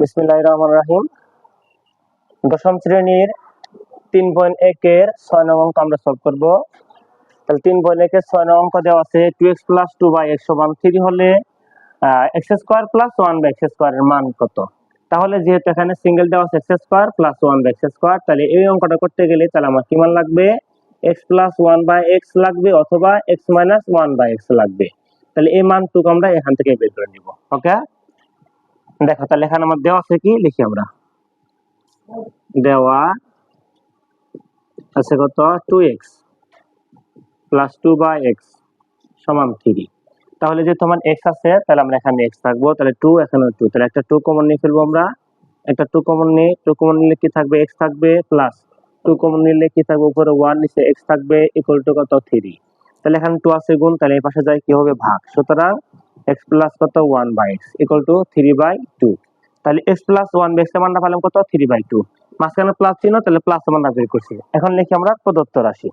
বিসমিল্লাহির রহমানির রহিম। দশম শ্রেণীর 3.1 এর 6 নং অঙ্ক আমরা সলভ করব। তাহলে 3.1 এর 6 নং অঙ্ক দেওয়া আছে 2x + 2y x = 3 হলে x² + 1/x² এর মান কত? তাহলে যেহেতু এখানে সিঙ্গেল দেওয়া আছে x² + 1/x², তাহলে এই অঙ্কটা করতে গেলে তাহলে আমার কি মান লাগবে? x + 1/x লাগবে অথবা x - 1/x লাগবে। তাহলে এই মানটুকু আমরা এখান থেকে বের করে নিব। ওকে, দেখো তাহলে এখানে আমার দেওয়া আছে কি, লিখি আমরা। দেওয়া আছে কত? 2x + 2/x = 3। তাহলে যে তোমার x আছে তাহলে আমরা এখানে x রাখবো, তাহলে 2 এখানে 2, তাহলে একটা 2 কমন নিয়ে ফেলবো আমরা। একটা 2 কমন নিয়ে 2 কমন নিলে কি থাকবে? x থাকবে, প্লাস 2 কমন নিলে কি থাকবে? উপরে 1 নিচে x থাকবে, ইকুয়াল টু কত? 3। তাহলে এখানে 2 আছে গুণ, তাহলে এই পাশে যায় কি হবে? ভাগ। সুতরাং x প্লাস কত? 1/x equal to 3/2। তাহলে x + 1/x এর মানটা পেলাম কত? 3/2। মাঝখানে প্লাস চিহ্ন, তাহলে প্লাস এর মানটা বের করছি। এখন লিখি আমরা প্রদত্ত রাশি।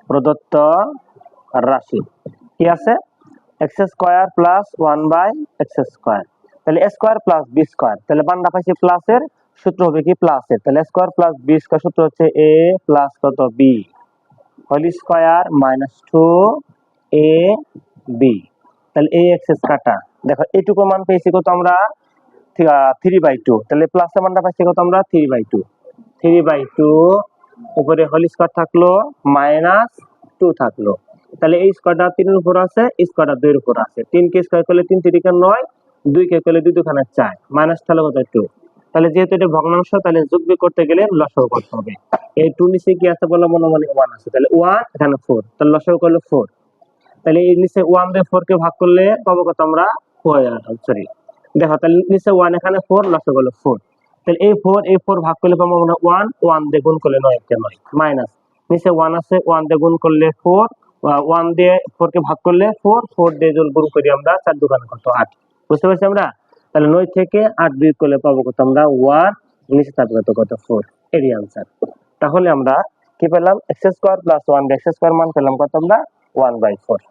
প্রদত্ত রাশি কি আছে? x² + 1/x²। তাহলে a² + b², তাহলে বান্দা পাইছি প্লাসের, সূত্র হবে কি? প্লাসের। তাহলে a² + b² সূত্র হচ্ছে a প্লাস কত? b whole square minus 2ab। তাহলে এই এক্সেস কাটা, দেখো এইটুকু মান পেয়েছি কত আমরা? 3/2। তাহলে প্লাসের মানটা পাইছি কত আমরা? 3/2। 3/2 উপরে হোল স্কয়ার থাকলো, মাইনাস 2 থাকলো। তাহলে এই স্কয়ারটা 3 এর উপর আছে, এই স্কয়ারটা 2 এর উপর আছে। 3 কে স্কয়ার করলে 3 3 9, 2 কে করলে 2 2 4, মাইনাস তাহলে কত? 2। তাহলে যেহেতু এটা ভগ্নাংশ, তাহলে যোগ বিয়োগ করতে গেলে লসাগু করতে হবে। এই 2 নিচে কি আছে বলে মনে 1 আছে, তাহলে 1 এখানে 4, তাহলে লসাগু করলে 4। তাহলে এই নিচে 1 দিয়ে 4 কে ভাগ করলে পাবো কত আমরা? 4। সরি, দেখো তাহলে নিচে 1 এখানে 4, লসাগু হলো 4। তাহলে এই 4 ভাগ করলে পাবো আমরা 1 দিয়ে গুণ করলে 9 কে 9, মাইনাস নিচে 1 আছে, 1 দিয়ে গুণ করলে 4, 1 দিয়ে 4 কে ভাগ করলে 4 দিয়ে গুণ করি আমরা 4 দোকানে কত? 8। বুঝতে পারছি আমরা? তাহলে 9 থেকে 8 বিয়োগ করলে পাবো কত আমরা? 1, নিচে থাকবে কত? 4। এরই आंसर। তাহলে আমরা কি পেলাম? x² + 1/x² মান পেলাম কত আমরা? 1/4।